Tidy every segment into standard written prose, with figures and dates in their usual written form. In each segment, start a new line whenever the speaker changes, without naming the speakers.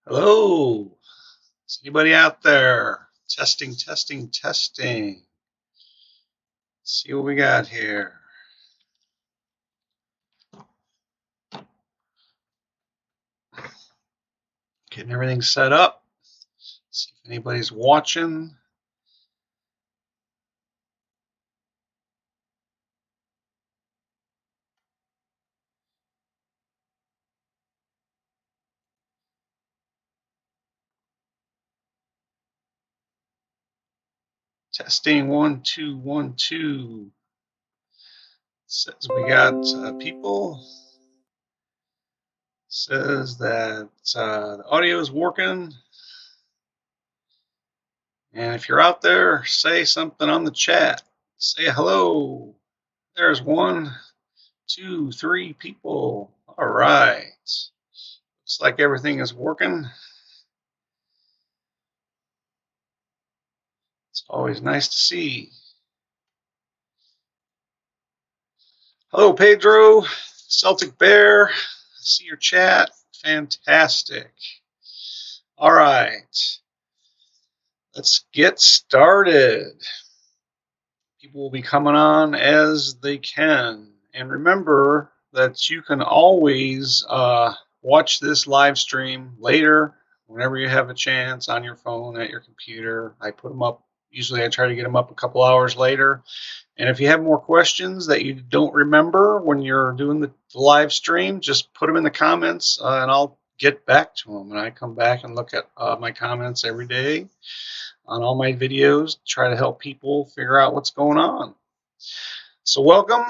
Hello, is anybody out there? Testing, testing, testing. Let's see what we got here. Getting everything set up. See if anybody's watching. Testing 1 2 1 2. Says we got people. Says that the audio is working. And if you're out there, say something on the chat. Say hello. There's 1 2 3 people. All right. Looks like everything is working. It's always nice to see. Hello, Pedro. Celtic Bear. I see your chat. Fantastic. All right. Let's get started. People will be coming on as they can. And remember that you can always watch this live stream later, whenever you have a chance, on your phone, at your computer. I put them up. Usually I try to get them up a couple hours later. And if you have more questions that you don't remember when you're doing the live stream, just put them in the comments and I'll get back to them. And I come back and look at my comments every day on all my videos, try to help people figure out what's going on. So welcome.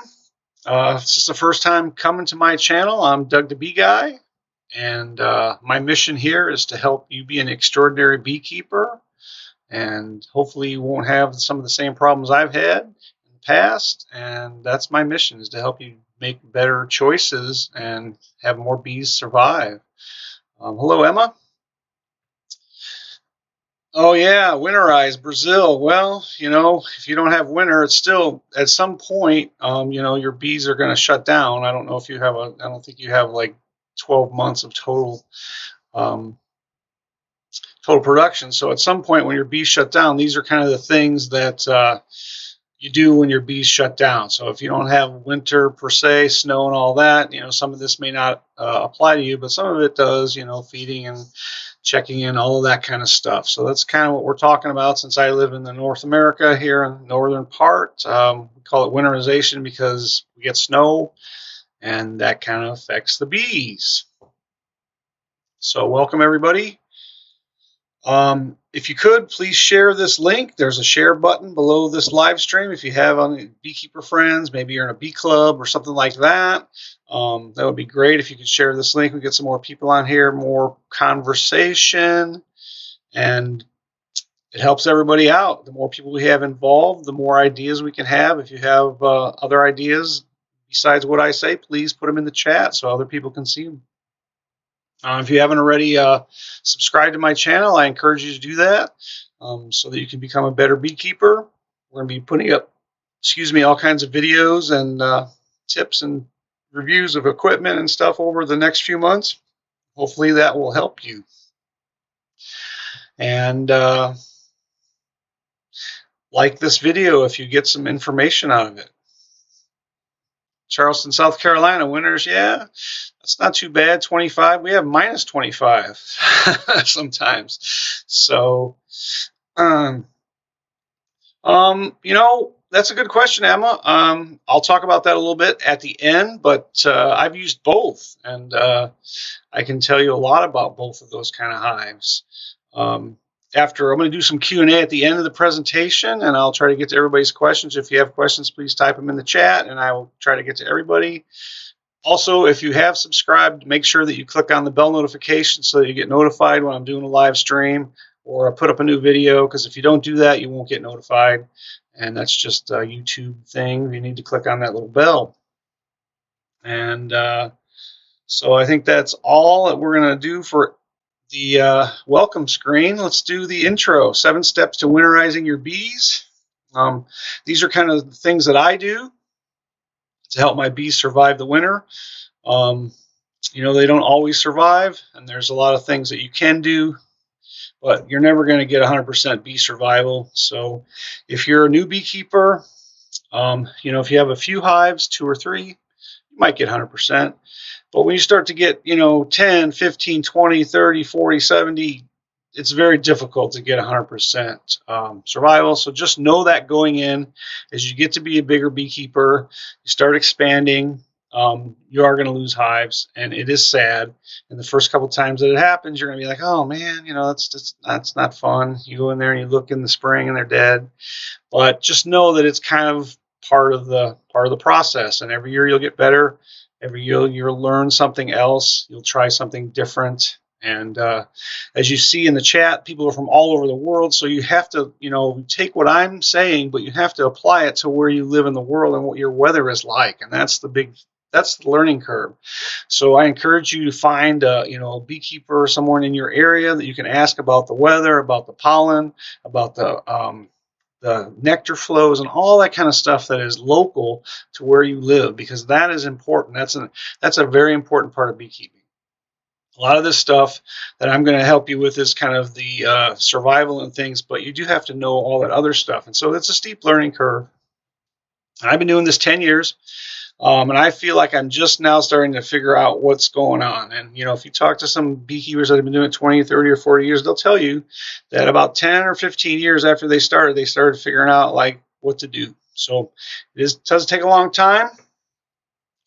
If this is the first time coming to my channel, I'm Doug the Bee Guy. And my mission here is to help you be an extraordinary beekeeper. And hopefully you won't have some of the same problems I've had in the past. And that's my mission, is to help you make better choices and have more bees survive. Hello, Emma. Oh yeah, Winterize, Brazil. Well, you know, if you don't have winter, it's still at some point, you know, your bees are going to shut down. I don't know if you have I don't think you have like 12 months of um, total production. So at some point when your bees shut down, these are kind of the things that you do when your bees shut down. So if you don't have winter per se, snow and all that, you know, some of this may not apply to you, but some of it does, you know, feeding and checking in, all of that kind of stuff. So that's kind of what we're talking about. Since I live in the North America here in the northern part, we call it winterization because we get snow and that kind of affects the bees. So welcome everybody. If you could, please share this link. There's a share button below this live stream. If you have any beekeeper friends, maybe you're in a bee club or something like that, that would be great if you could share this link. We get some more people on here, more conversation, and it helps everybody out. The more people we have involved, the more ideas we can have. If you have other ideas besides what I say, please put them in the chat so other people can see them. If you haven't already subscribed to my channel, I encourage you to do that so that you can become a better beekeeper. We're going to be putting up, all kinds of videos and tips and reviews of equipment and stuff over the next few months. Hopefully that will help you. And like this video if you get some information out of it. Charleston, South Carolina, winters, yeah, that's not too bad. 25. We have minus 25 sometimes. So, you know, that's a good question, Emma. I'll talk about that a little bit at the end, but I've used both, and I can tell you a lot about both of those kind of hives. After I'm going to do some Q&A at the end of the presentation, and I'll try to get to everybody's questions. If you have questions, please type them in the chat, and I will try to get to everybody. Also, if you have subscribed, make sure that you click on the bell notification so that you get notified when I'm doing a live stream or I put up a new video, because if you don't do that, you won't get notified, and that's just a YouTube thing. You need to click on that little bell. And so I think that's all that we're going to do for the welcome screen. Let's do the intro. 7 steps to winterizing your bees. These are kind of the things that I do to help my bees survive the winter. They don't always survive, and there's a lot of things that you can do, but you're never going to get 100% bee survival. So if you're a new beekeeper, if you have a few hives, 2 or 3, you might get 100%. But when you start to get, 10, 15, 20, 30, 40, 70, it's very difficult to get 100% survival. So just know that going in, as you get to be a bigger beekeeper, you start expanding, you are going to lose hives, and it is sad. And the first couple times that it happens, you're going to be like, oh man, that's not fun. You go in there and you look in the spring and they're dead. But just know that it's kind of part of the process, and every year you'll get better. Every year you'll learn something else. You'll try something different. And as you see in the chat, people are from all over the world, so you have to, take what I'm saying, but you have to apply it to where you live in the world and what your weather is like, and that's the learning curve. So I encourage you to find, a beekeeper somewhere in your area that you can ask about the weather, about the pollen, about the nectar flows, and all that kind of stuff that is local to where you live, because that is important. That's a very important part of beekeeping. A lot of this stuff that I'm going to help you with is kind of the survival and things, but you do have to know all that other stuff. And so it's a steep learning curve. And I've been doing this 10 years. And I feel like I'm just now starting to figure out what's going on. And, if you talk to some beekeepers that have been doing it 20, 30, or 40 years, they'll tell you that about 10 or 15 years after they started figuring out like what to do. So it does take a long time.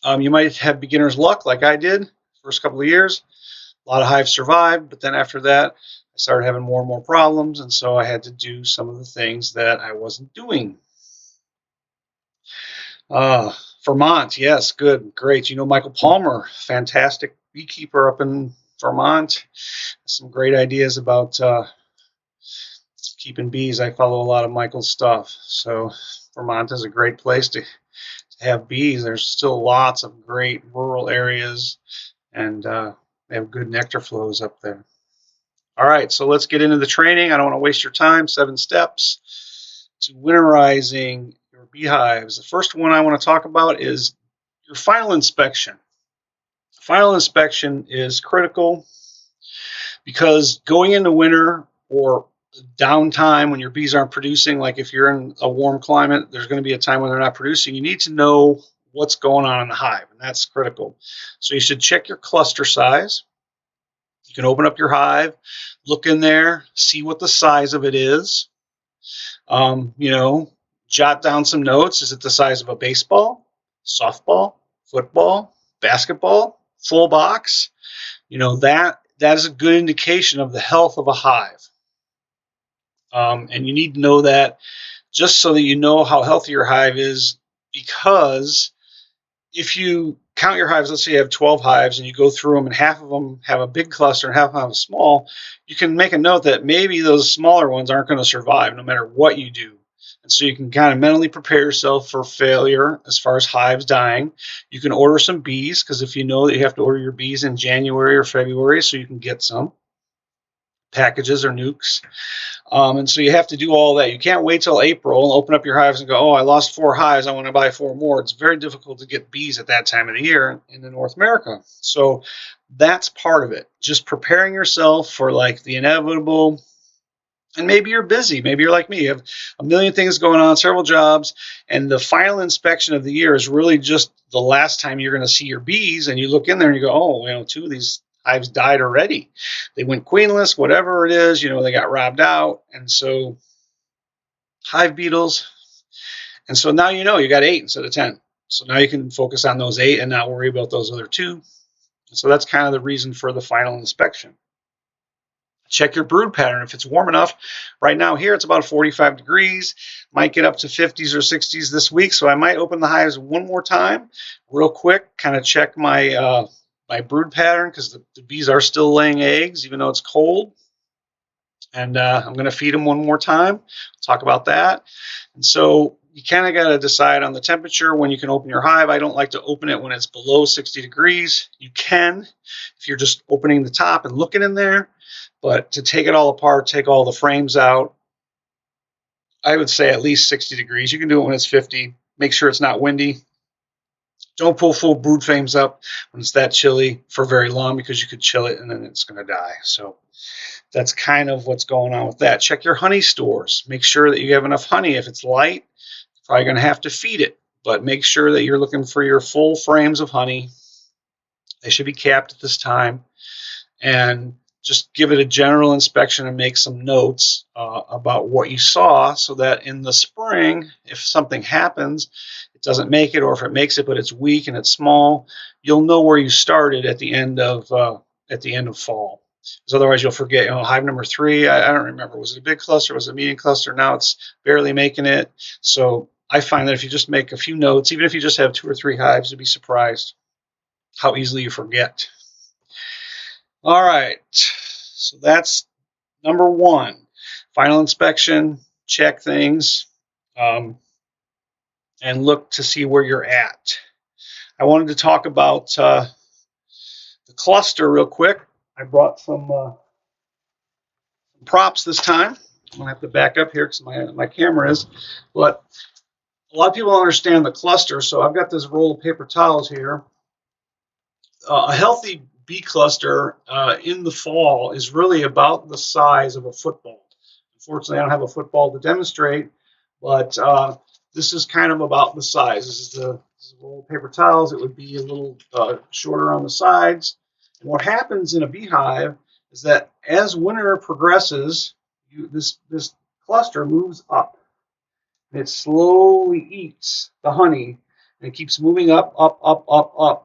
You might have beginner's luck like I did first couple of years. A lot of hives survived, but then after that, I started having more and more problems. And so I had to do some of the things that I wasn't doing. Vermont, yes, good, great. Michael Palmer, fantastic beekeeper up in Vermont. Some great ideas about keeping bees. I follow a lot of Michael's stuff. So Vermont is a great place to have bees. There's still lots of great rural areas, and they have good nectar flows up there. All right, so let's get into the training. I don't want to waste your time. 7 steps to winterizing your beehives. The first one I want to talk about is your final inspection. Final inspection is critical because going into winter or downtime when your bees aren't producing, like if you're in a warm climate, there's going to be a time when they're not producing. You need to know what's going on in the hive, and that's critical. So you should check your cluster size. You can open up your hive, look in there, see what the size of it is. Jot down some notes. Is it the size of a baseball, softball, football, basketball, full box? That is a good indication of the health of a hive. And you need to know that just so that you know how healthy your hive is, because if you count your hives, let's say you have 12 hives and you go through them and half of them have a big cluster and half of them have a small, you can make a note that maybe those smaller ones aren't going to survive no matter what you do. And so you can kind of mentally prepare yourself for failure as far as hives dying. You can order some bees, because if you know that you have to order your bees in January or February, so you can get some packages or nukes. And so you have to do all that. You can't wait till April and open up your hives and go, oh, I lost 4 hives, I want to buy 4 more. It's very difficult to get bees at that time of the year in North America. So that's part of it. Just preparing yourself for like the inevitable. And maybe you're busy. Maybe you're like me. You have a million things going on, several jobs, and the final inspection of the year is really just the last time you're going to see your bees. And you look in there and you go, oh, 2 of these hives died already. They went queenless, whatever it is, they got robbed out. And so hive beetles. And so now you got 8 instead of 10. So now you can focus on those 8 and not worry about those other 2. So that's kind of the reason for the final inspection. Check your brood pattern. If it's warm enough, right now here it's about 45 degrees, might get up to 50s or 60s this week. So I might open the hives one more time real quick, kind of check my my brood pattern, because the bees are still laying eggs even though it's cold. And I'm going to feed them one more time. We'll talk about that. And so you kind of got to decide on the temperature when you can open your hive. I don't like to open it when it's below 60 degrees. You can if you're just opening the top and looking in there. But to take it all apart, take all the frames out, I would say at least 60 degrees. You can do it when it's 50. Make sure it's not windy. Don't pull full brood frames up when it's that chilly for very long, because you could chill it and then it's going to die. So that's kind of what's going on with that. Check your honey stores. Make sure that you have enough honey. If it's light, you're probably going to have to feed it, but make sure that you're looking for your full frames of honey. They should be capped at this time, and just give it a general inspection and make some notes about what you saw, so that in the spring, if something happens, it doesn't make it, or if it makes it but it's weak and it's small, you'll know where you started at the end of fall. Because otherwise you'll forget. Hive number 3, I don't remember, was it a big cluster, was it a medium cluster? Now it's barely making it. So I find that if you just make a few notes, even if you just have 2 or 3 hives, you'll be surprised how easily you forget. All right, so that's number 1. Final inspection, check things, and look to see where you're at. I wanted to talk about the cluster real quick. I brought some props this time. I'm going to have to back up here because my camera is. But a lot of people don't understand the cluster, so I've got this roll of paper towels here. A healthy bee cluster in the fall is really about the size of a football. Unfortunately, I don't have a football to demonstrate, but this is kind of about the size. This is a roll of paper towels. It would be a little shorter on the sides. And what happens in a beehive is that as winter progresses, this cluster moves up. And it slowly eats the honey, and it keeps moving up, up, up, up, up.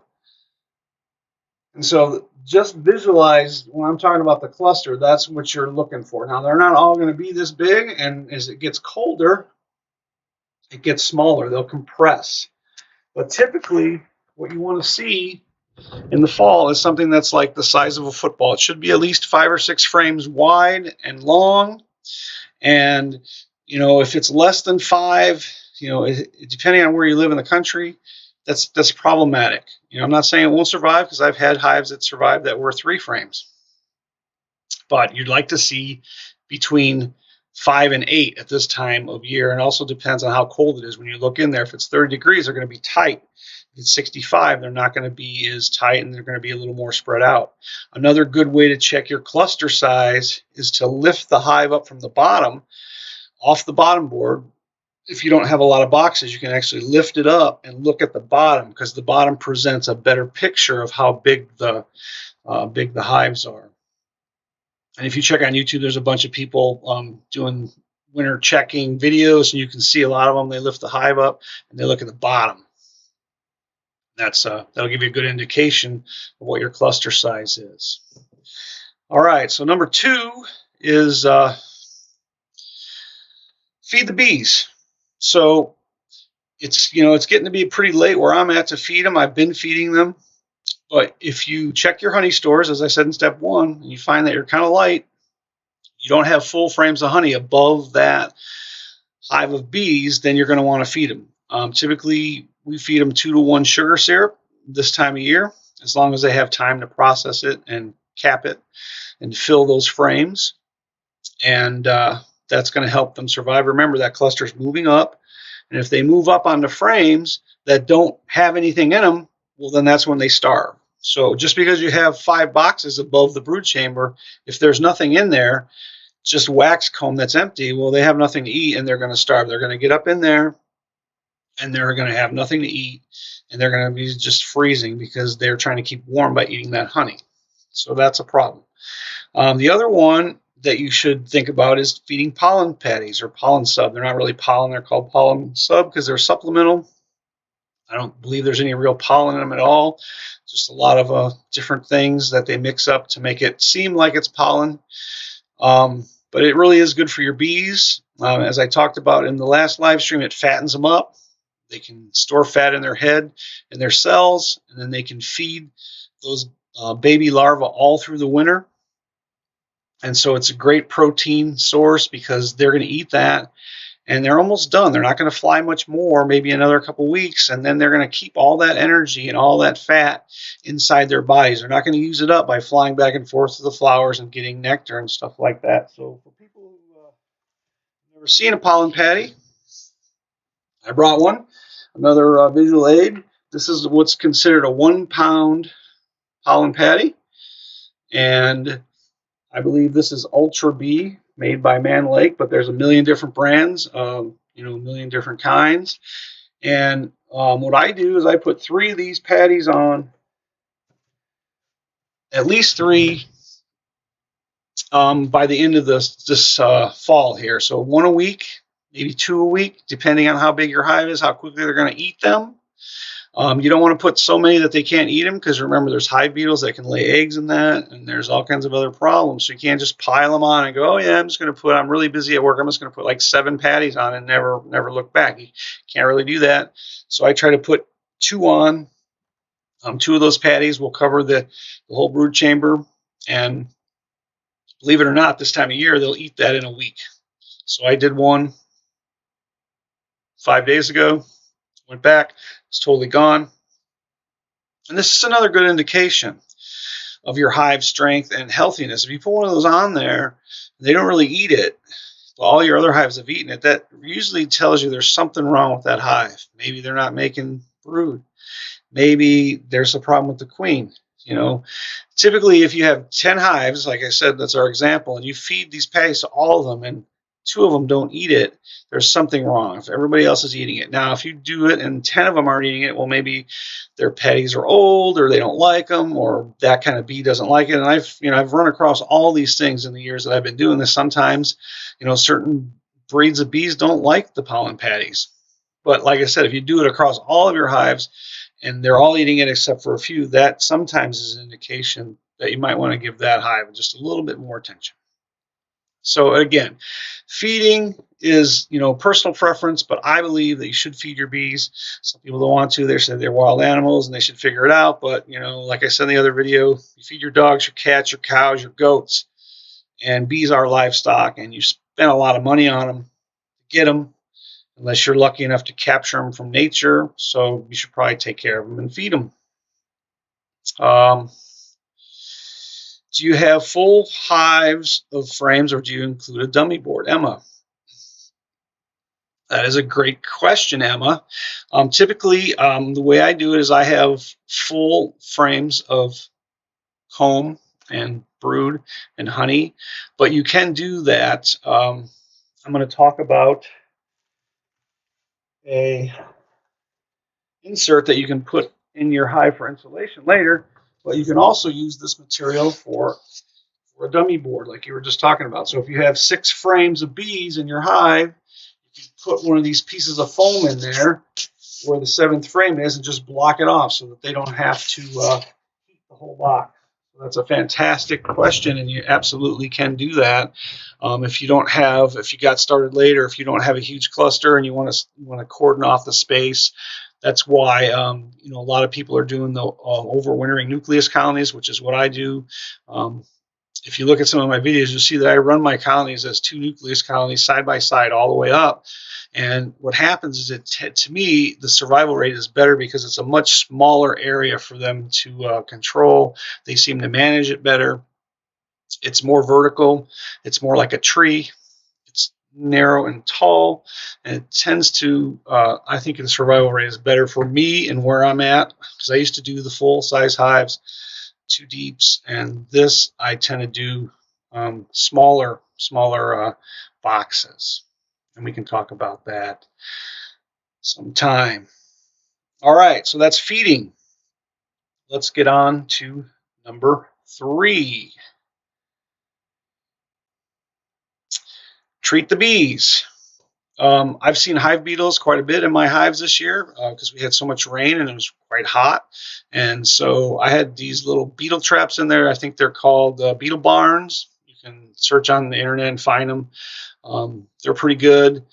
And so just visualize when I'm talking about the cluster, that's what you're looking for. Now, they're not all going to be this big, and as it gets colder, it gets smaller. They'll compress. But typically, what you want to see in the fall is something that's like the size of a football. It should be at least 5 or 6 frames wide and long. And, if it's less than 5, depending on where you live in the country, that's problematic. I'm not saying it won't survive, because I've had hives that survived that were 3 frames. But you'd like to see between 5 and 8 at this time of year. And it also depends on how cold it is. When you look in there, if it's 30 degrees, they're going to be tight. If it's 65, they're not going to be as tight, and they're going to be a little more spread out. Another good way to check your cluster size is to lift the hive up from the bottom, off the bottom board. If you don't have a lot of boxes, you can actually lift it up and look at the bottom, because the bottom presents a better picture of how big the hives are. And if you check on YouTube, there's a bunch of people doing winter checking videos, and you can see a lot of them. They lift the hive up and they look at the bottom. That'll give you a good indication of what your cluster size is. All right, so number 2 is feed the bees. So it's getting to be pretty late where I'm at to feed them. I've been feeding them, but if you check your honey stores, as I said in step 1, and you find that you're kind of light, you don't have full frames of honey above that hive of bees, then you're going to want to feed them. Typically, we feed them 2 to 1 sugar syrup this time of year, as long as they have time to process it and cap it and fill those frames. And that's going to help them survive. Remember, that cluster is moving up. And if they move up onto frames that don't have anything in them, well, then that's when they starve. So just because you have 5 boxes above the brood chamber, if there's nothing in there, just wax comb that's empty, well, they have nothing to eat, and they're going to starve. They're going to get up in there, and they're going to have nothing to eat, and they're going to be just freezing because they're trying to keep warm by eating that honey. So that's a problem. The other one that you should think about is feeding pollen patties or pollen sub. They're not really pollen. They're called pollen sub because they're supplemental. I don't believe there's any real pollen in them at all. Just a lot of different things that they mix up to make it seem like it's pollen. But it really is good for your bees. As I talked about in the last live stream, it fattens them up. They can store fat in their head and their cells, and then they can feed those baby larvae all through the winter. And so it's a great protein source because they're going to eat that, and they're almost done. They're not going to fly much more, maybe another couple weeks, and then they're going to keep all that energy and all that fat inside their bodies. They're not going to use it up by flying back and forth to the flowers and getting nectar and stuff like that. So for people who have never seen a pollen patty, I brought one, another visual aid. This is what's considered a 1 pound pollen patty. And I believe this is Ultra Bee, made by Man Lake, but there's a million different brands, you know, a million different kinds. And what I do is I put 3 of these patties on, at least 3, by the end of this fall here. So 1 a week, maybe 2 a week, depending on how big your hive is, how quickly they're going to eat them. You don't want to put so many that they can't eat them, because remember, there's hive beetles that can lay eggs in that, and there's all kinds of other problems. So you can't just pile them on and go, oh yeah, I'm really busy at work, I'm just going to put like 7 patties on and never look back. You can't really do that. So I try to put 2 on. 2 of those patties will cover the whole brood chamber, and believe it or not, this time of year they'll eat that in a week. So I did one 5 days ago, went back, it's totally gone. And this is another good indication of your hive strength and healthiness. If you put one of those on there, they don't really eat it, but all your other hives have eaten it, that usually tells you there's something wrong with that hive. Maybe they're not making brood. Maybe there's a problem with the queen. You know, typically if you have 10 hives, like I said, that's our example, and you feed these patties to all of them and 2 of them don't eat it, there's something wrong. If everybody else is eating it. Now, if you do it and 10 of them aren't eating it, well, maybe their patties are old, or they don't like them, or that kind of bee doesn't like it. And I've run across all these things in the years that I've been doing this. Sometimes, certain breeds of bees don't like the pollen patties. But like I said, if you do it across all of your hives and they're all eating it except for a few, that sometimes is an indication that you might want to give that hive just a little bit more attention. So again, feeding is, personal preference, but I believe that you should feed your bees. Some people don't want to. They say they're wild animals and they should figure it out. But, like I said in the other video, you feed your dogs, your cats, your cows, your goats, and bees are livestock, and you spend a lot of money on them to get them, unless you're lucky enough to capture them from nature. So you should probably take care of them and feed them. Do you have full hives of frames, or do you include a dummy board? Emma. That is a great question, Emma. Typically, the way I do it is I have full frames of comb and brood and honey, but you can do that. I'm going to talk about a insert that you can put in your hive for insulation later, but you can also use this material for a dummy board like you were just talking about. So if you have 6 frames of bees in your hive, you put one of these pieces of foam in there where the 7th frame is and just block it off so that they don't have to heat the whole box. So that's a fantastic question, and you absolutely can do that. If you got started later, if you don't have a huge cluster and you want to cordon off the space, that's why a lot of people are doing the overwintering nucleus colonies, which is what I do. If you look at some of my videos, you'll see that I run my colonies as 2 nucleus colonies side by side all the way up. And what happens is to me, the survival rate is better because it's a much smaller area for them to control. They seem to manage it better. It's more vertical. It's more like a tree. It's narrow and tall. And it tends to, I think the survival rate is better for me and where I'm at, because I used to do the full-size hives, 2 deeps, and this I tend to do smaller boxes, and we can talk about that sometime. All right, so that's feeding. Let's get on to number 3. Treat the bees. I've seen hive beetles quite a bit in my hives this year because we had so much rain and it was quite hot. And so I had these little beetle traps in there. I think they're called beetle barns. You can search on the internet and find them. They're pretty good.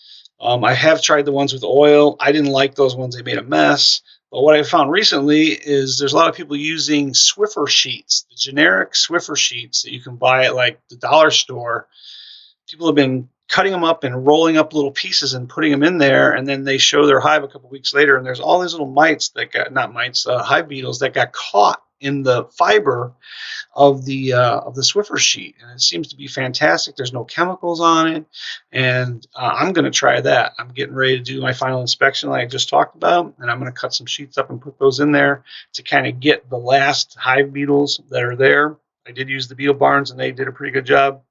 I have tried the ones with oil. I didn't like those ones. They made a mess. But what I found recently is there's a lot of people using Swiffer sheets, the generic Swiffer sheets that you can buy at like the dollar store. People have been cutting them up and rolling up little pieces and putting them in there, and then they show their hive a couple weeks later, and there's all these little hive beetles that got caught in the fiber of the Swiffer sheet, and it seems to be fantastic. There's no chemicals on it, and I'm going to try that. I'm getting ready to do my final inspection like I just talked about, and I'm going to cut some sheets up and put those in there to kind of get the last hive beetles that are there. I did use the beetle barns, and they did a pretty good job.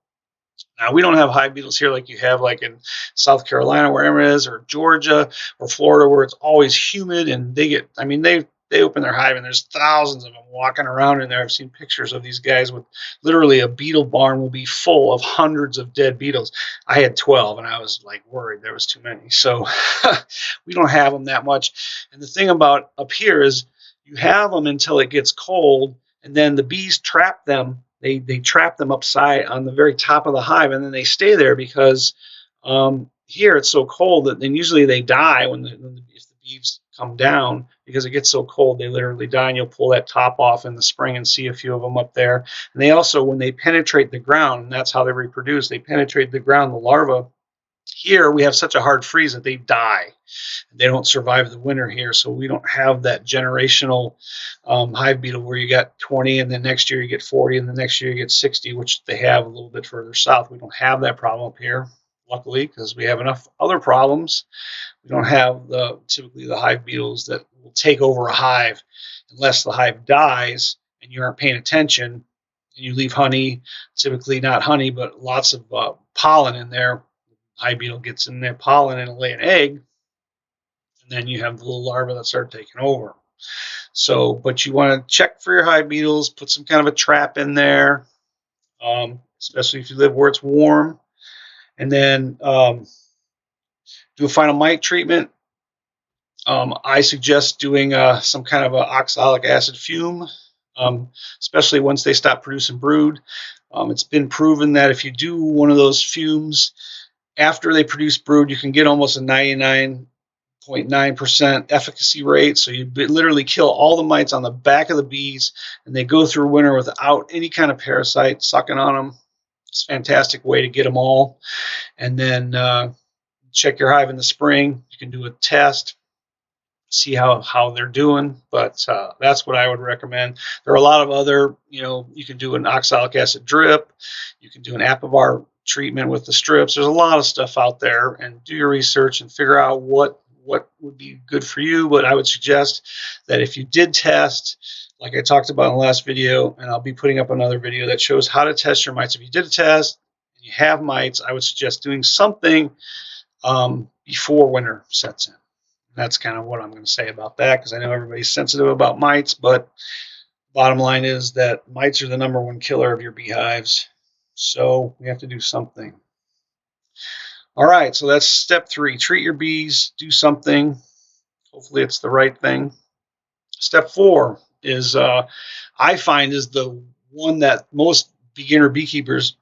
Now, we don't have hive beetles here like you have like in South Carolina, wherever it is, or Georgia or Florida, where it's always humid, and they get, I mean, they open their hive and there's thousands of them walking around in there. I've seen pictures of these guys with literally a beetle barn will be full of hundreds of dead beetles. I had 12 and I was like worried there was too many. So we don't have them that much. And the thing about up here is you have them until it gets cold, and then the bees trap them. They trap them upside on the very top of the hive, and then they stay there because here it's so cold that then usually they die if the bees come down, because it gets so cold they literally die. And you'll pull that top off in the spring and see a few of them up there. And they also, when they penetrate the ground, and that's how they reproduce, they penetrate the ground, the larvae. Here we have such a hard freeze that they die. They don't survive the winter here, so we don't have that generational hive beetle where you got 20 and then next year you get 40 and the next year you get 60, which they have a little bit further south. We don't have that problem up here, luckily, because we have enough other problems. We don't have typically the hive beetles that will take over a hive unless the hive dies and you aren't paying attention and you leave honey, typically not honey, but lots of pollen in there. Hive beetle gets in there, pollen, and lay an egg, and then you have the little larvae that start taking over. So, but you want to check for your hive beetles, put some kind of a trap in there, especially if you live where it's warm, and then do a final mite treatment. I suggest doing some kind of an oxalic acid fume, especially once they stop producing brood. It's been proven that if you do one of those fumes after they produce brood, you can get almost a 99.9% efficacy rate. So you literally kill all the mites on the back of the bees, and they go through winter without any kind of parasite sucking on them. It's a fantastic way to get them all. And then check your hive in the spring. You can do a test, see how they're doing, but that's what I would recommend. There are a lot of other, you can do an oxalic acid drip, you can do an Apivar treatment with the strips. There's a lot of stuff out there, and do your research and figure out what would be good for you. But I would suggest that if you did test, like I talked about in the last video, and I'll be putting up another video that shows how to test your mites. If you did a test and you have mites, I would suggest doing something before winter sets in. That's kind of what I'm going to say about that, because I know everybody's sensitive about mites, but bottom line is that mites are the #1 killer of your beehives. So we have to do something. All right, so that's step 3. Treat your bees, do something. Hopefully it's the right thing. Step 4 is, I find, is the one that most beginner beekeepers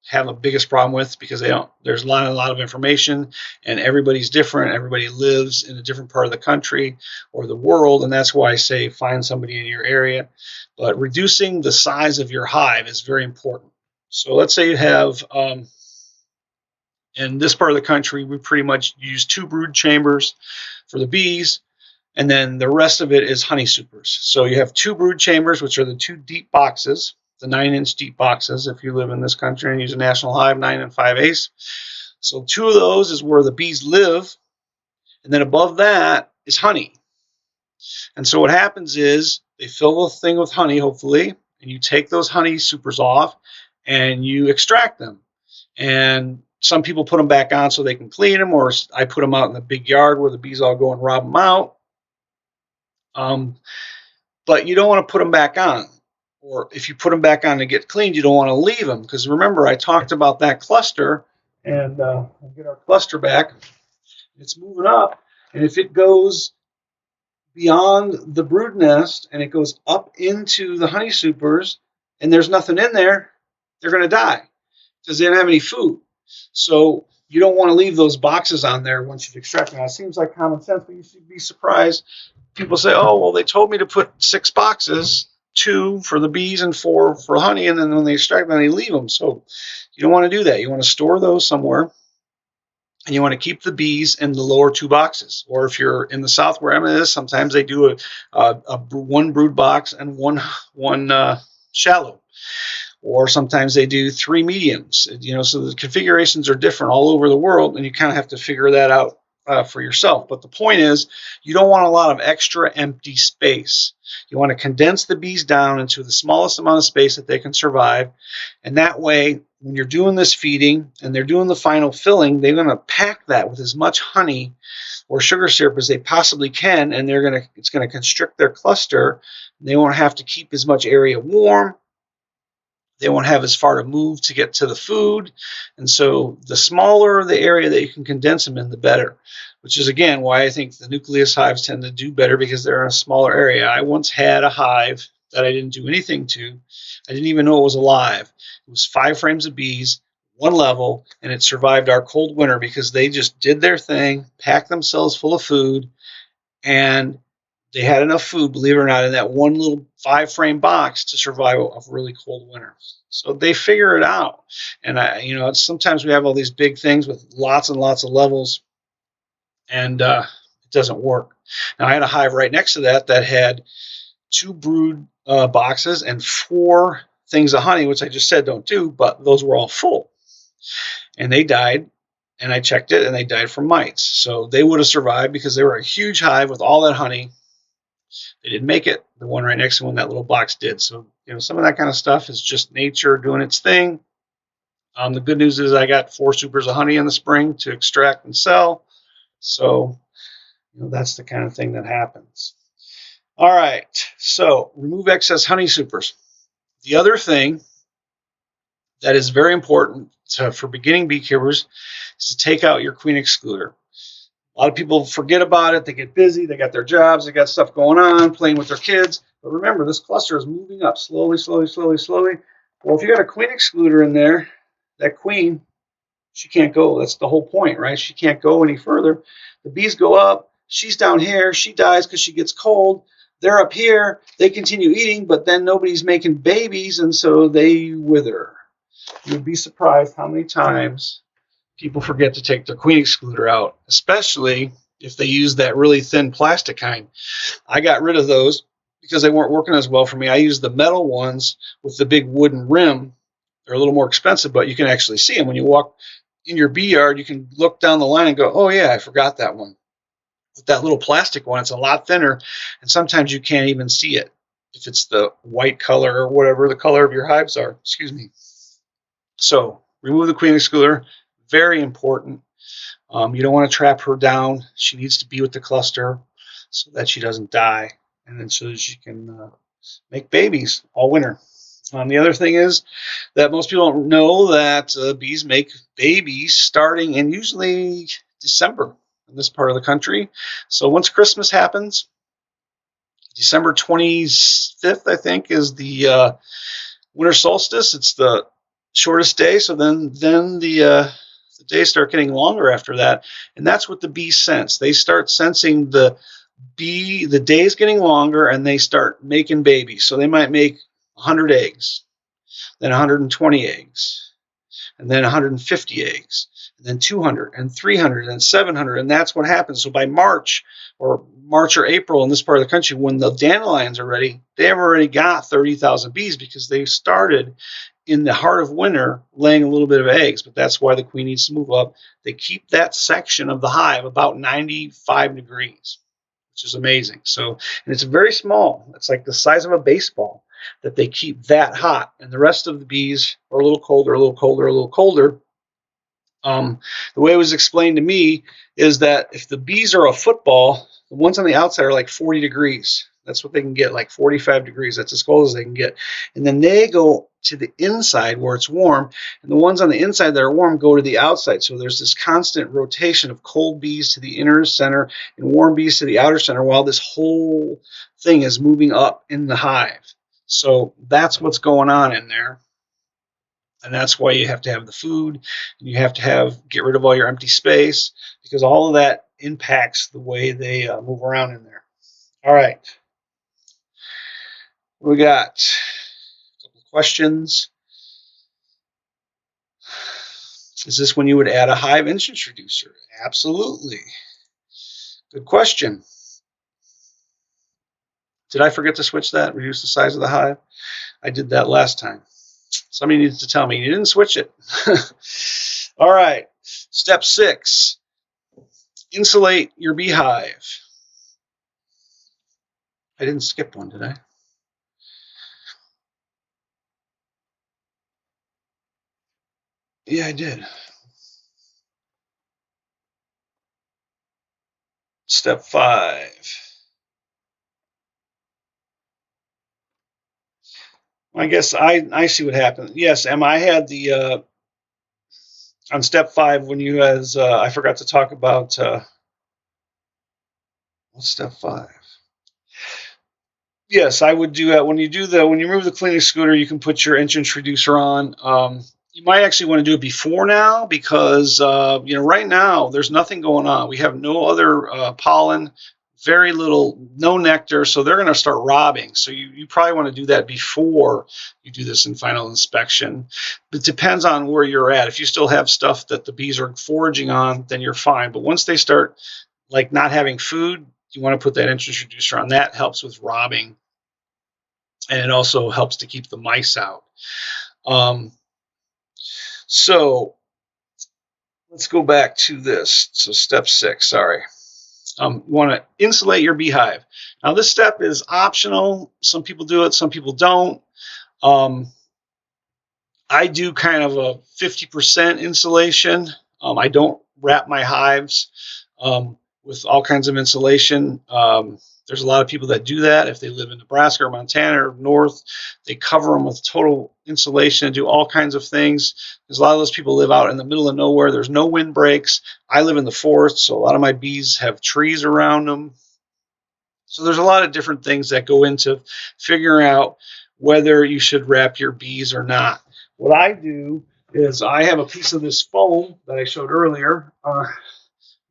have the biggest problem with, because there's a lot of information, and everybody's different. Everybody lives in a different part of the country or the world, and that's why I say find somebody in your area. But reducing the size of your hive is very important. So let's say you have, in this part of the country, we pretty much use 2 brood chambers for the bees, and then the rest of it is honey supers. So you have 2 brood chambers, which are the 2 deep boxes, the 9-inch deep boxes, if you live in this country and use a National Hive 9 and 5/8. So 2 of those is where the bees live, and then above that is honey. And so what happens is they fill the thing with honey, hopefully, and you take those honey supers off and you extract them. And some people put them back on so they can clean them, or I put them out in the big yard where the bees all go and rob them out. But you don't want to put them back on. Or if you put them back on to get cleaned, you don't want to leave them, because remember I talked about that cluster, and I'll get our cluster back. It's moving up, and if it goes beyond the brood nest and it goes up into the honey supers and there's nothing in there, they're going to die because they don't have any food. So you don't want to leave those boxes on there once you've extracted them. Now, it seems like common sense, but you should be surprised. People say, oh, well, they told me to put 6 boxes, 2 for the bees and 4 for honey, and then when they extract them, they leave them. So you don't want to do that. You want to store those somewhere. And you want to keep the bees in the lower two boxes. Or if you're in the south where Emma is, sometimes they do a one brood box and one shallow. Or sometimes they do 3 mediums. So the configurations are different all over the world, and you kind of have to figure that out for yourself. But the point is, you don't want a lot of extra empty space. You want to condense the bees down into the smallest amount of space that they can survive. And that way, when you're doing this feeding and they're doing the final filling, they're going to pack that with as much honey or sugar syrup as they possibly can, and it's going to constrict their cluster. They won't have to keep as much area warm. They won't have as far to move to get to the food. And so the smaller the area that you can condense them in, the better, which is, again, why I think the nucleus hives tend to do better, because they're in a smaller area. I once had a hive that I didn't do anything to. I didn't even know it was alive. It was 5 frames of bees, one level, and it survived our cold winter because they just did their thing, packed themselves full of food, and they had enough food, believe it or not, in that one little 5-frame box to survive a really cold winter. So they figure it out. And sometimes we have all these big things with lots and lots of levels, and it doesn't work. Now, I had a hive right next to that had 2 brood boxes and 4 things of honey, which I just said don't do, but those were all full. And they died, and I checked it, and they died from mites. So they would have survived because they were a huge hive with all that honey. They didn't make it. The one right next to one, that little box, did. So, some of that kind of stuff is just nature doing its thing. The good news is I got 4 supers of honey in the spring to extract and sell. So, that's the kind of thing that happens. All right. So, remove excess honey supers. The other thing that is very important for beginning beekeepers is to take out your queen excluder. A lot of people forget about it. They get busy. They got their jobs. They got stuff going on, playing with their kids. But remember, this cluster is moving up slowly, slowly, slowly, slowly. Well, if you got a queen excluder in there, that queen, she can't go. That's the whole point, right? She can't go any further. The bees go up. She's down here. She dies because she gets cold. They're up here. They continue eating, but then nobody's making babies, and so they wither. You'd be surprised how many times people forget to take their queen excluder out, especially if they use that really thin plastic kind. I got rid of those because they weren't working as well for me. I used the metal ones with the big wooden rim. They're a little more expensive, but you can actually see them. When you walk in your bee yard, you can look down the line and go, oh, yeah, I forgot that one. With that little plastic one, it's a lot thinner, and sometimes you can't even see it if it's the white color or whatever the color of your hives are. Excuse me. So remove the queen excluder. Very important. You don't want to trap her down. She needs to be with the cluster so that she doesn't die, and then so that she can make babies all winter. The other thing is that most people don't know that bees make babies starting in usually December in this part of the country. So once Christmas happens, December 25th, I think, is the winter solstice. It's the shortest day. So then the days start getting longer after that, and that's what the bees sense. They start sensing the days getting longer, and they start making babies. So they might make 100 eggs, then 120 eggs, and then 150 eggs, and then 200 and 300 and 700, and that's what happens. So by March or April in this part of the country, when the dandelions are ready, they have already got 30,000 bees because they started in the heart of winter laying a little bit of eggs. But that's why the queen needs to move up. They keep that section of the hive about 95 degrees, which is amazing. So, and it's very small. It's like the size of a baseball that they keep that hot, and the rest of the bees are a little colder, a little colder, a little colder. The way it was explained to me is that if the bees are a football, the ones on the outside are like 40 degrees. That's what they can get, like 45 degrees. That's as cold as they can get. And then they go to the inside where it's warm, and the ones on the inside that are warm go to the outside. So there's this constant rotation of cold bees to the inner center and warm bees to the outer center while this whole thing is moving up in the hive. So that's what's going on in there. And that's why you have to have the food, and you have to get rid of all your empty space, because all of that impacts the way they move around in there. All right. We got a couple of questions. Is this when you would add a hive introducer? Absolutely. Good question. Did I forget to switch that? Reduce the size of the hive? I did that last time. Somebody needs to tell me you didn't switch it. All right. Step 6. Insulate your beehive. I didn't skip one, did I? Yeah, I did. Step 5. I guess I see what happened. Yes, Emma, I had the on step 5 when you guys I forgot to talk about what's step 5? Yes, I would do that when you move the cleaning scooter. You can put your introducer on. You might actually want to do it before now because right now there's nothing going on. We have no other pollen, very little, no nectar, so they're going to start robbing. So you probably want to do that before you do this in final inspection. It depends on where you're at. If you still have stuff that the bees are foraging on, then you're fine. But once they start like not having food, you want to put that introducer on. That helps with robbing, and it also helps to keep the mice out. So let's go back to this. So step 6, sorry. You want to insulate your beehive. Now this step is optional. Some people do it, some people don't. I do kind of a 50% insulation. I don't wrap my hives with all kinds of insulation. There's a lot of people that do that. If they live in Nebraska or Montana or north, they cover them with total insulation and do all kinds of things. Because a lot of those people live out in the middle of nowhere. There's no wind breaks. I live in the forest, so a lot of my bees have trees around them. So there's a lot of different things that go into figuring out whether you should wrap your bees or not. What I do is I have a piece of this foam that I showed earlier.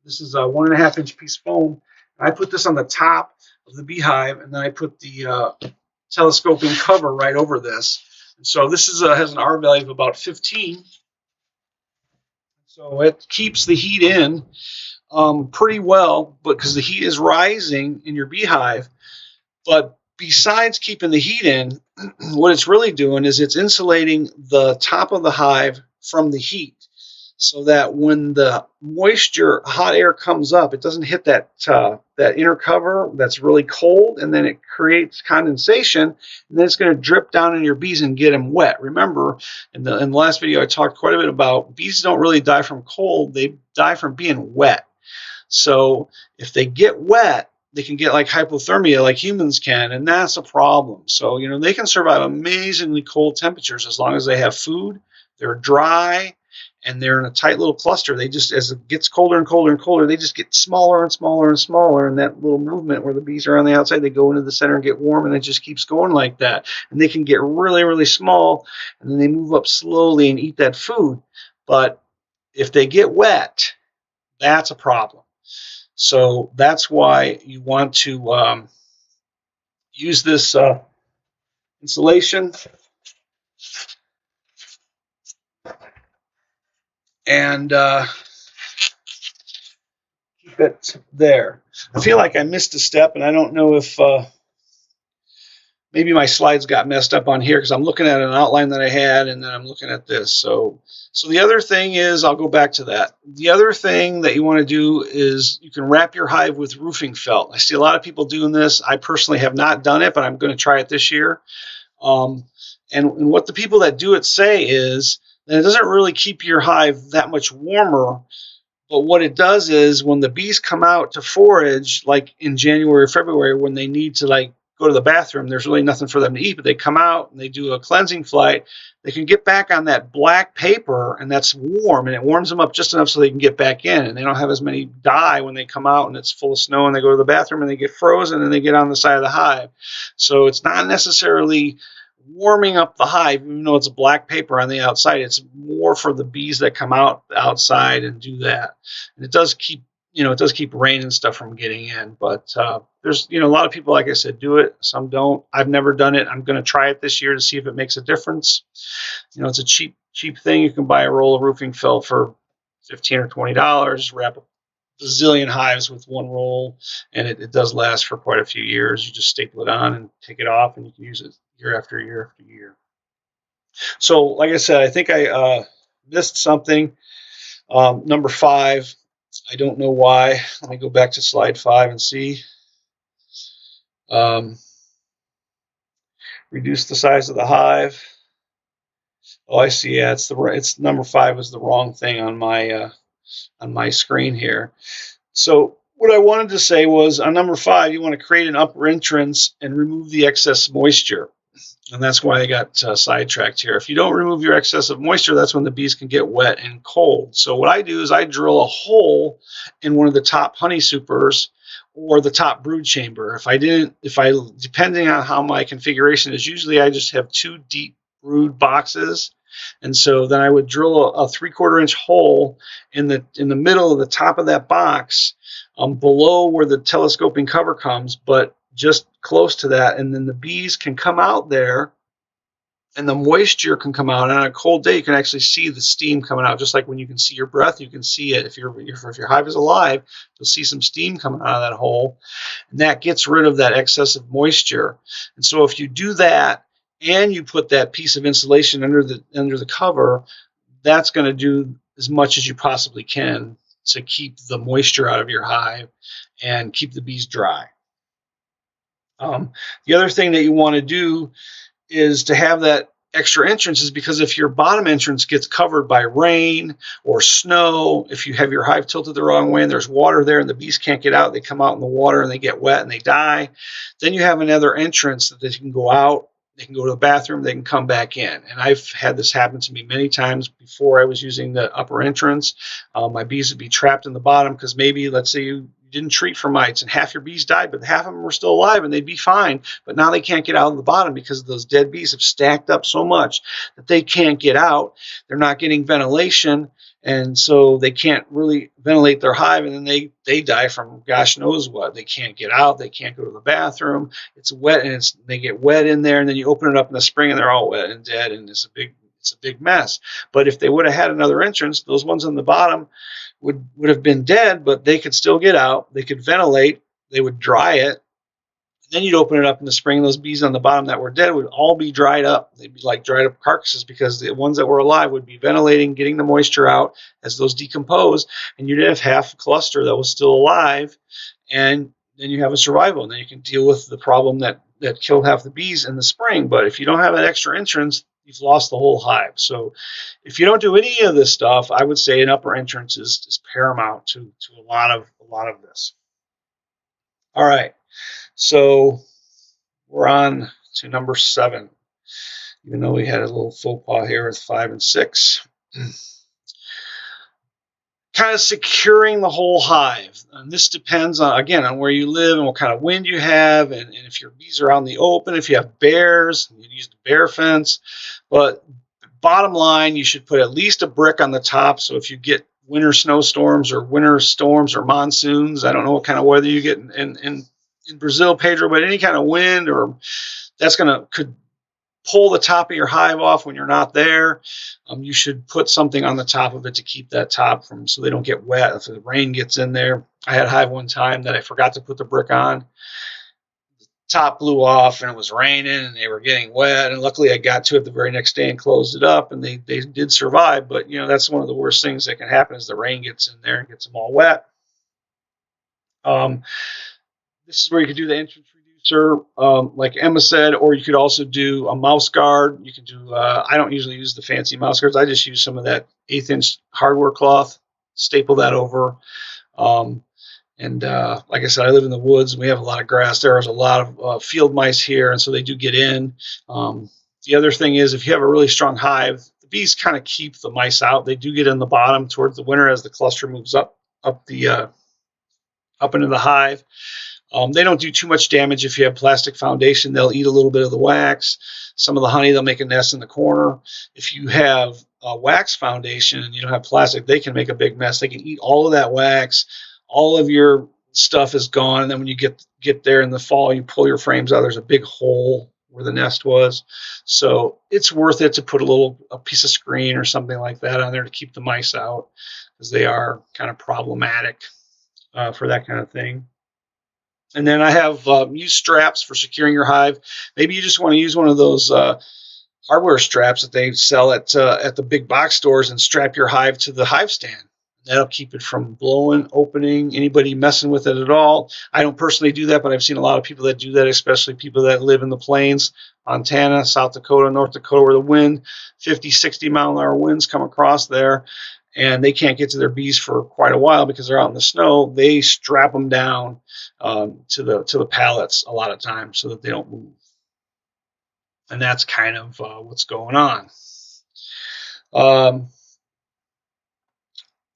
This is a 1.5 inch piece of foam. I put this on the top of the beehive, and then I put the telescoping cover right over this. And so this has an R value of about 15. So it keeps the heat in pretty well, because the heat is rising in your beehive. But besides keeping the heat in, what it's really doing is it's insulating the top of the hive from the heat, so that when the moisture, hot air comes up, it doesn't hit that inner cover that's really cold, and then it creates condensation, and then it's going to drip down in your bees and get them wet. Remember, in the last video, I talked quite a bit about bees don't really die from cold; they die from being wet. So if they get wet, they can get like hypothermia like humans can, and that's a problem. So, they can survive amazingly cold temperatures as long as they have food, they're dry, and they're in a tight little cluster. They just, as it gets colder and colder and colder, they just get smaller and smaller and smaller. And that little movement where the bees are on the outside, they go into the center and get warm, and it just keeps going like that. And they can get really, really small, and then they move up slowly and eat that food. But if they get wet, that's a problem. So that's why you want to use this insulation and keep it there. I feel like I missed a step, and I don't know if maybe my slides got messed up on here because I'm looking at an outline that I had, and then I'm looking at this. So the other thing is, I'll go back to that. The other thing that you want to do is you can wrap your hive with roofing felt. I see a lot of people doing this. I personally have not done it, but I'm going to try it this year. And what the people that do it say is that it doesn't really keep your hive that much warmer. But what it does is when the bees come out to forage, like in January or February, when they need to like go to the bathroom, there's really nothing for them to eat, but they come out and they do a cleansing flight, they can get back on that black paper, and that's warm, and it warms them up just enough so they can get back in, and they don't have as many die when they come out and it's full of snow and they go to the bathroom and they get frozen and they get on the side of the hive. So it's not necessarily warming up the hive, even though it's a black paper on the outside. It's more for the bees that come out outside and do that. And it does keep it does keep rain and stuff from getting in. But there's, a lot of people, like I said, do it. Some don't. I've never done it. I'm going to try it this year to see if it makes a difference. It's a cheap thing. You can buy a roll of roofing felt for $15 or $20. Wrap a bazillion hives with one roll, and it does last for quite a few years. You just staple it on and take it off, and you can use it year after year after year. So, like I said, I think I missed something. Number 5. I don't know why. Let me go back to slide 5 and see. Reduce the size of the hive. Oh, I see. Yeah, it's number 5 was the wrong thing on my screen here. So what I wanted to say was on number 5, you want to create an upper entrance and remove the excess moisture. And that's why I got sidetracked here. If you don't remove your excess of moisture, that's when the bees can get wet and cold. So what I do is I drill a hole in one of the top honey supers or the top brood chamber. Depending on how my configuration is, usually I just have 2 deep brood boxes. And so then I would drill a 3/4 inch hole in the middle of the top of that box, below where the telescoping cover comes, but just close to that, and then the bees can come out there and the moisture can come out. And on a cold day, you can actually see the steam coming out, just like when you can see your breath, you can see it. If your hive is alive, you'll see some steam coming out of that hole, and that gets rid of that excessive moisture. And so if you do that and you put that piece of insulation under the cover, that's going to do as much as you possibly can to keep the moisture out of your hive and keep the bees dry. The other thing that you want to do is to have that extra entrance, is because if your bottom entrance gets covered by rain or snow, if you have your hive tilted the wrong way and there's water there and the bees can't get out, they come out in the water and they get wet and they die, then you have another entrance that they can go out, they can go to the bathroom, they can come back in. And I've had this happen to me many times before I was using the upper entrance. My bees would be trapped in the bottom because maybe, let's say you didn't treat for mites and half your bees died, but half of them were still alive and they'd be fine. But now they can't get out of the bottom because those dead bees have stacked up so much that they can't get out. They're not getting ventilation, and so they can't really ventilate their hive, and then they die from gosh knows what. They can't get out. They can't go to the bathroom. It's wet, and they get wet in there, and then you open it up in the spring and they're all wet and dead, and it's a big mess. But if they would have had another entrance, those ones on the bottom would have been dead, but they could still get out. They could ventilate. They would dry it. And then you'd open it up in the spring. Those bees on the bottom that were dead would all be dried up. They'd be like dried up carcasses because the ones that were alive would be ventilating, getting the moisture out as those decompose. And you'd have half a cluster that was still alive. And then you have a survival. And then you can deal with the problem that killed half the bees in the spring. But if you don't have that extra entrance, you've lost the whole hive. So if you don't do any of this stuff, I would say an upper entrance is paramount to a lot of this. All right, so we're on to number 7, even though we had a little faux pas here with 5 and 6. Kind of securing the whole hive. And this depends on, again, on where you live and what kind of wind you have, and if your bees are out in the open. If you have bears, you use the bear fence. But bottom line, you should put at least a brick on the top. So if you get winter snowstorms or winter storms or monsoons, I don't know what kind of weather you get in Brazil, Pedro, but any kind of wind, or that's could pull the top of your hive off when you're not there. You should put something on the top of it to keep that top so they don't get wet if the rain gets in there. I had a hive one time that I forgot to put the brick on. The top blew off and it was raining and they were getting wet, and luckily I got to it the very next day and closed it up, and they did survive. But that's one of the worst things that can happen, is the rain gets in there and gets them all wet. This is where you could do the entrance reducer, like Emma said, or you could also do a mouse guard. You can do, I don't usually use the fancy mouse guards. I just use some of that 1/8 inch hardware cloth, staple that over. Like I said, I live in the woods and we have a lot of grass. There's a lot of field mice here, and so they do get in. The other thing is, if you have a really strong hive, the bees kind of keep the mice out. They do get in the bottom towards the winter as the cluster moves up into the hive. They don't do too much damage. If you have plastic foundation, they'll eat a little bit of the wax. Some of the honey, they'll make a nest in the corner. If you have a wax foundation and you don't have plastic, they can make a big mess. They can eat all of that wax, all of your stuff is gone. And then when you get there in the fall, you pull your frames out, there's a big hole where the nest was. So it's worth it to put a piece of screen or something like that on there to keep the mice out, because they are kind of problematic for that kind of thing. And then I have used straps for securing your hive. Maybe you just want to use one of those hardware straps that they sell at the big box stores and strap your hive to the hive stand. That'll keep it from blowing, opening, anybody messing with it at all. I don't personally do that, but I've seen a lot of people that do that, especially people that live in the plains, Montana, South Dakota, North Dakota, where the wind, 50, 60-mile-an-hour winds come across there, and they can't get to their bees for quite a while because they're out in the snow. They strap them down to the pallets a lot of times so that they don't move. And that's kind of what's going on.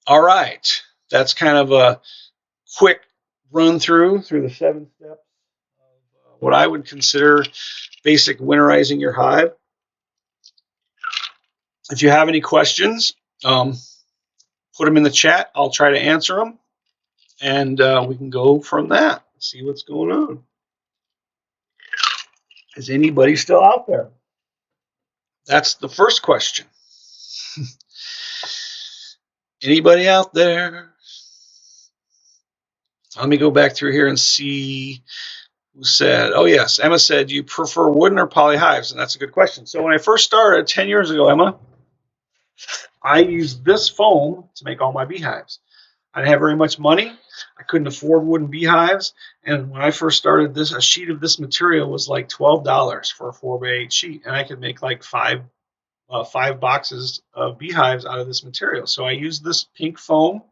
All right, that's kind of a quick run through the 7 steps of what I would consider basic winterizing your hive. If you have any questions, put them in the chat. I'll try to answer them, and we can go from that. See what's going on. Is anybody still out there? That's the first question. Anybody out there? Let me go back through here and see who said, oh yes, Emma said, you prefer wooden or poly hives? And that's a good question. So when I first started 10 years ago, Emma, I used this foam to make all my beehives. I didn't have very much money. I couldn't afford wooden beehives. And when I first started this, a sheet of this material was like $12 for a 4x8 sheet. And I could make like five boxes of beehives out of this material. So I used this pink foam.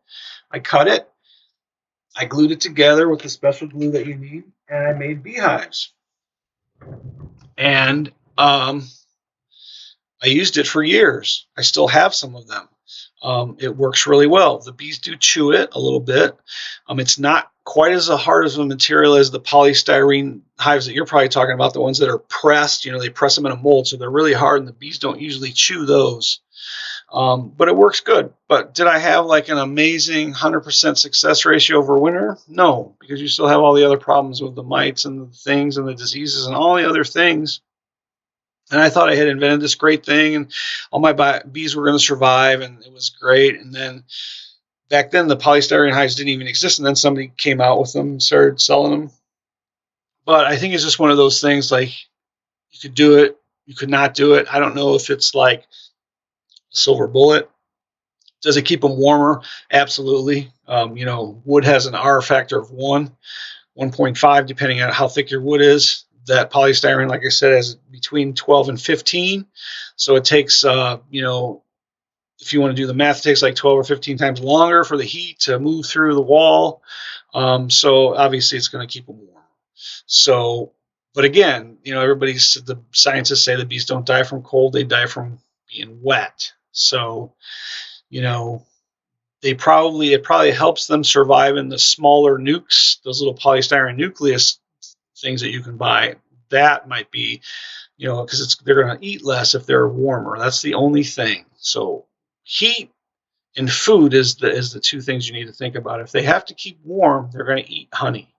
I cut it. I glued it together with the special glue that you need, and I made beehives. And I used it for years. I still have some of them. It works really well. The bees do chew it a little bit. It's not quite as hard as a material as the polystyrene hives that you're probably talking about, the ones that are pressed. You know, they press them in a mold, so they're really hard, and the bees don't usually chew those. But it works good. But did I have like an amazing 100% success ratio over winter? No, because you still have all the other problems with the mites and the things and the diseases and all the other things. And I thought I had invented this great thing, and all my bees were going to survive, and it was great. And then back then, the polystyrene hives didn't even exist, and then somebody came out with them and started selling them. But I think it's just one of those things, like, you could do it, you could not do it. I don't know if it's like a silver bullet. Does it keep them warmer? Absolutely. You know, wood has an R factor of 1.5, depending on how thick your wood is. That polystyrene, like I said, is between 12 and 15. So it takes, you know, if you want to do the math, it takes like 12 or 15 times longer for the heat to move through the wall. So obviously it's going to keep them warm. So, but again, you know, the scientists say the bees don't die from cold, they die from being wet. So, you know, it probably helps them survive in the smaller nukes, those little polystyrene nucleus things that you can buy. That might be, you know, because they're going to eat less if they're warmer. That's the only thing. So heat and food is the two things you need to think about. If they have to keep warm, they're going to eat honey.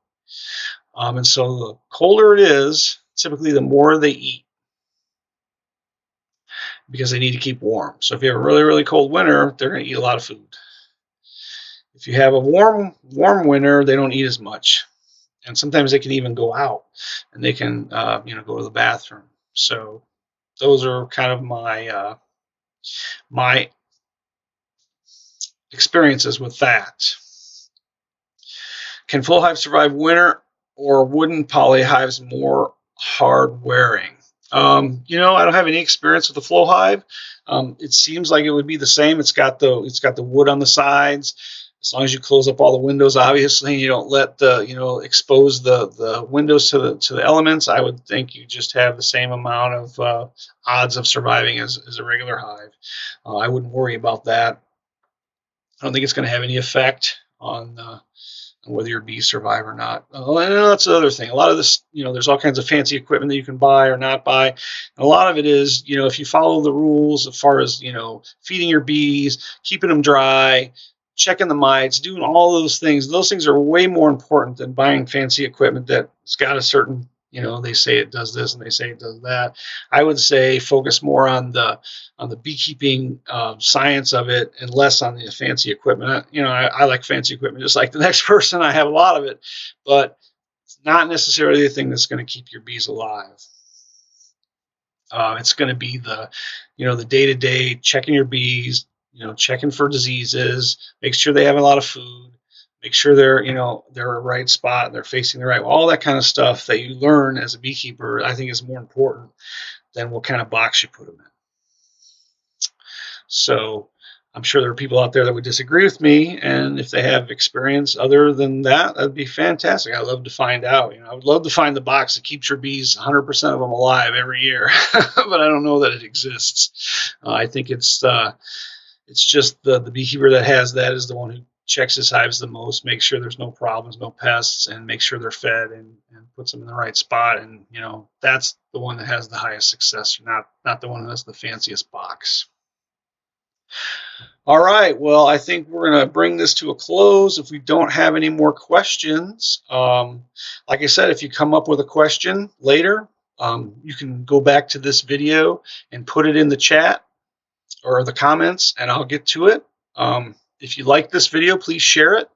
And so the colder it is, typically the more they eat, because they need to keep warm. So if you have a really, really cold winter, they're going to eat a lot of food. If you have a warm winter, they don't eat as much. And sometimes they can even go out and they can, you know, go to the bathroom. So those are kind of my my experiences with that. Can full hives survive winter, or wooden poly hives more hard wearing? You know, I don't have any experience with the flow hive. It seems like it would be the same. It's got the wood on the sides. As long as you close up all the windows, obviously, you don't let expose the windows to the elements, I would think you just have the same amount of odds of surviving as a regular hive. I wouldn't worry about that. I don't think it's going to have any effect on whether your bees survive or not. And that's the other thing. A lot of this, you know, there's all kinds of fancy equipment that you can buy or not buy. And a lot of it is, you know, if you follow the rules as far as, you know, feeding your bees, keeping them dry, checking the mites, doing all those things. Those things are way more important than buying fancy equipment that's got a certain, they say it does this and they say it does that. I would say focus more on the beekeeping science of it and less on the fancy equipment. I like fancy equipment just like the next person. I have a lot of it, but it's not necessarily the thing that's going to keep your bees alive. It's going to be the day-to-day checking your bees, checking for diseases, make sure they have a lot of food, make sure they're in the right spot, they're facing the right, all that kind of stuff that you learn as a beekeeper, I think is more important than what kind of box you put them in. So I'm sure there are people out there that would disagree with me, and if they have experience other than that, that'd be fantastic. I'd love to find out. I would love to find the box that keeps your bees 100% of them alive every year, but I don't know that it exists. I think it's just the beekeeper that has that is the one who checks his hives the most, makes sure there's no problems, no pests, and makes sure they're fed and puts them in the right spot. And that's the one that has the highest success, not the one that has the fanciest box. All right, well, I think we're going to bring this to a close if we don't have any more questions. Like I said, if you come up with a question later, you can go back to this video and put it in the chat or the comments, and I'll get to it. If you like this video, please share it.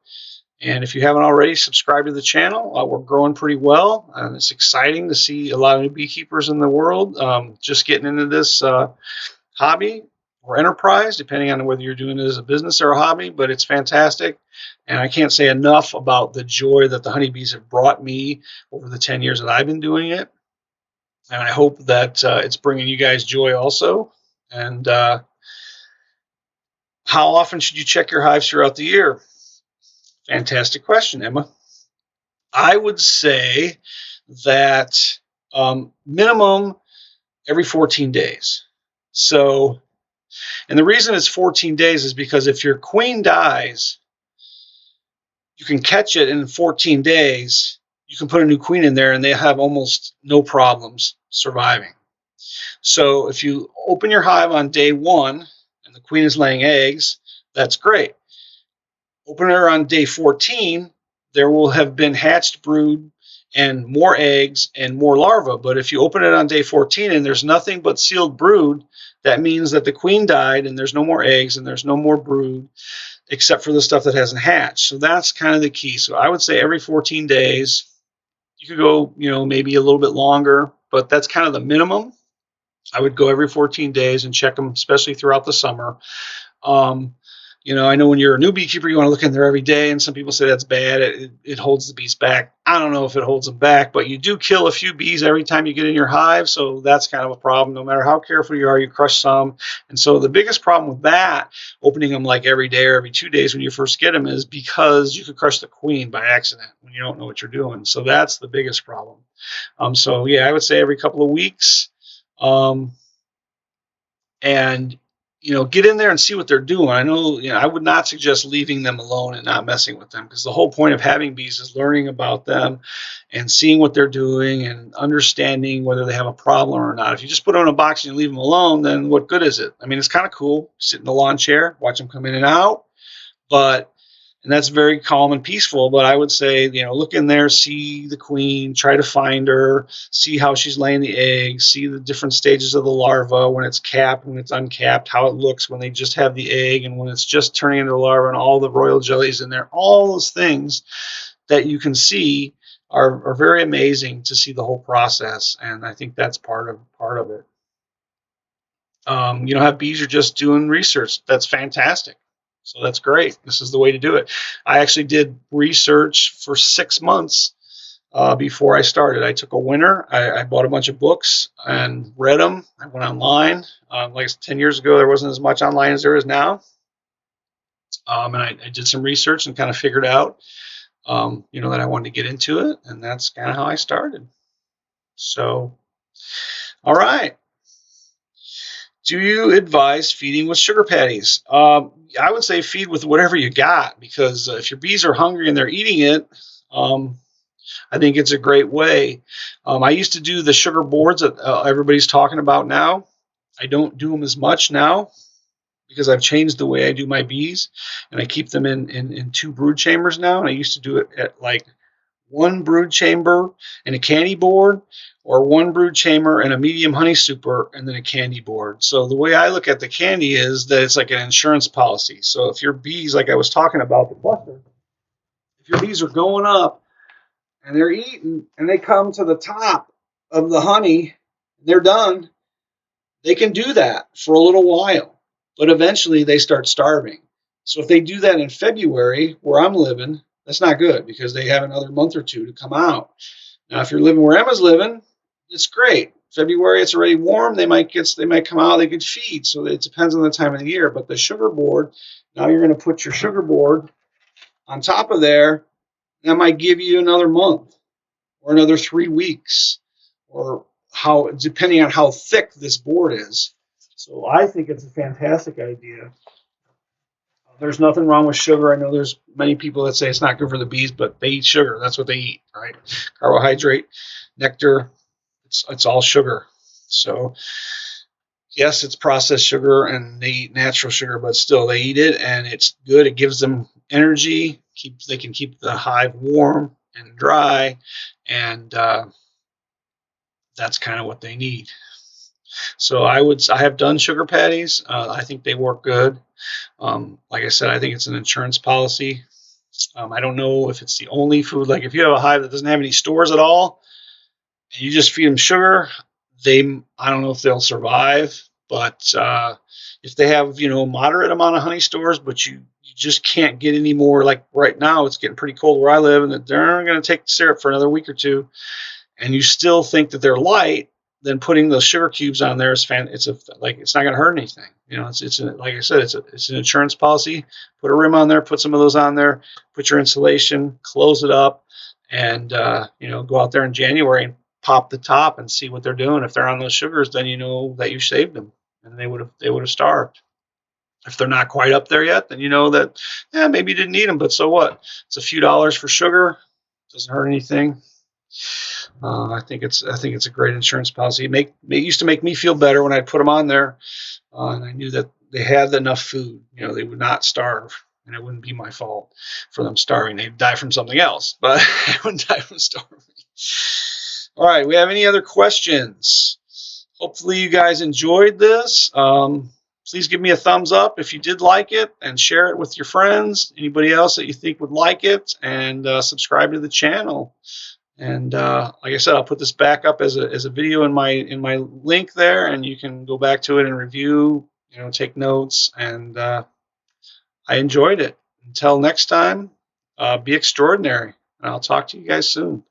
And if you haven't already, subscribe to the channel. We're growing pretty well, and it's exciting to see a lot of new beekeepers in the world just getting into this hobby or enterprise, depending on whether you're doing it as a business or a hobby, but it's fantastic. And I can't say enough about the joy that the honeybees have brought me over the 10 years that I've been doing it. And I hope that it's bringing you guys joy also. And how often should you check your hives throughout the year? Fantastic question, Emma. I would say that minimum every 14 days. So, and the reason it's 14 days is because if your queen dies, you can catch it in 14 days. You can put a new queen in there and they have almost no problems surviving. So if you open your hive on day 1 and the queen is laying eggs, that's great. Open her on day 14, there will have been hatched brood and more eggs and more larvae. But if you open it on day 14 and there's nothing but sealed brood, that means that the queen died and there's no more eggs and there's no more brood except for the stuff that hasn't hatched. So that's kind of the key. So I would say every 14 days. You could go, maybe a little bit longer, but that's kind of the minimum. I would go every 14 days and check them, especially throughout the summer. I know when you're a new beekeeper, you want to look in there every day, and some people say that's bad. It holds the bees back. I don't know if it holds them back, but you do kill a few bees every time you get in your hive, so that's kind of a problem. No matter how careful you are, you crush some. And so the biggest problem with that, opening them like every day or every 2 days when you first get them, is because you could crush the queen by accident when you don't know what you're doing. So that's the biggest problem. So yeah, I would say every couple of weeks. And get in there and see what they're doing. I know, I would not suggest leaving them alone and not messing with them, because the whole point of having bees is learning about them and seeing what they're doing and understanding whether they have a problem or not. If you just put them in a box and you leave them alone, then what good is it? I mean, it's kind of cool. Sit in the lawn chair, watch them come in and out, and that's very calm and peaceful. But I would say, look in there, see the queen, try to find her, see how she's laying the eggs, see the different stages of the larva, when it's capped, when it's uncapped, how it looks when they just have the egg, and when it's just turning into the larva, and all the royal jellies in there. All those things that you can see are very amazing to see the whole process, and I think that's part of it. Have bees are just doing research. That's fantastic. So that's great. This is the way to do it. I actually did research for 6 months before I started. I took a winter. I bought a bunch of books and read them. I went online. Like 10 years ago, there wasn't as much online as there is now. And I did some research and kind of figured out, that I wanted to get into it. And that's kind of how I started. So, all right. Do you advise feeding with sugar patties? I would say feed with whatever you got, because if your bees are hungry and they're eating it, I think it's a great way. I used to do the sugar boards that everybody's talking about now. I don't do them as much now. because I've changed the way I do my bees, and I keep them in 2 brood chambers now. And I used to do it at like 1 brood chamber and a candy board, or 1 brood chamber and a medium honey super and then a candy board. So the way I look at the candy is that it's like an insurance policy. So if your bees, like I was talking about the cluster, if your bees are going up and they're eating and they come to the top of the honey, they're done, they can do that for a little while, but eventually they start starving. So if they do that in February, where I'm living, that's not good because they have another month or 2 to come out. Now, if you're living where Emma's living, it's great. February, it's already warm. They might come out. They could feed. So it depends on the time of the year. But the sugar board, now you're going to put your sugar board on top of there. That might give you another month or another 3 weeks, or how, depending on how thick this board is. So I think it's a fantastic idea. There's nothing wrong with sugar. I know there's many people that say it's not good for the bees, but they eat sugar. That's what they eat, right? Carbohydrate, nectar, it's all sugar. So yes, it's processed sugar and they eat natural sugar, but still they eat it and it's good. It gives them energy. They can keep the hive warm and dry, and that's kind of what they need. So I have done sugar patties. I think they work good. Like I said, I think it's an insurance policy. I don't know if it's the only food. Like if you have a hive that doesn't have any stores at all, and you just feed them sugar, I don't know if they'll survive. But if they have, moderate amount of honey stores, but you just can't get any more. Like right now, it's getting pretty cold where I live, and they're going to take the syrup for another week or 2, and you still think that they're light, then putting those sugar cubes on there is it's not going to hurt anything. Like I said, it's an insurance policy. Put a rim on there, put some of those on there, put your insulation, close it up, and go out there in January and pop the top and see what they're doing. If they're on those sugars, then you know that you saved them, and they would have starved. If they're not quite up there yet, then you know that maybe you didn't need them, but so what? It's a few dollars for sugar. Doesn't hurt anything. I think it's a great insurance policy. It used to make me feel better when I'd put them on there, and I knew that they had enough food. They would not starve, and it wouldn't be my fault for them starving. They'd die from something else, but they wouldn't die from starving. All right, we have any other questions? Hopefully you guys enjoyed this. Please give me a thumbs up if you did like it, and share it with your friends, anybody else that you think would like it, and subscribe to the channel. And like I said, I'll put this back up as a video in my link there, and you can go back to it and review, take notes. And I enjoyed it. Until next time, be extraordinary, and I'll talk to you guys soon.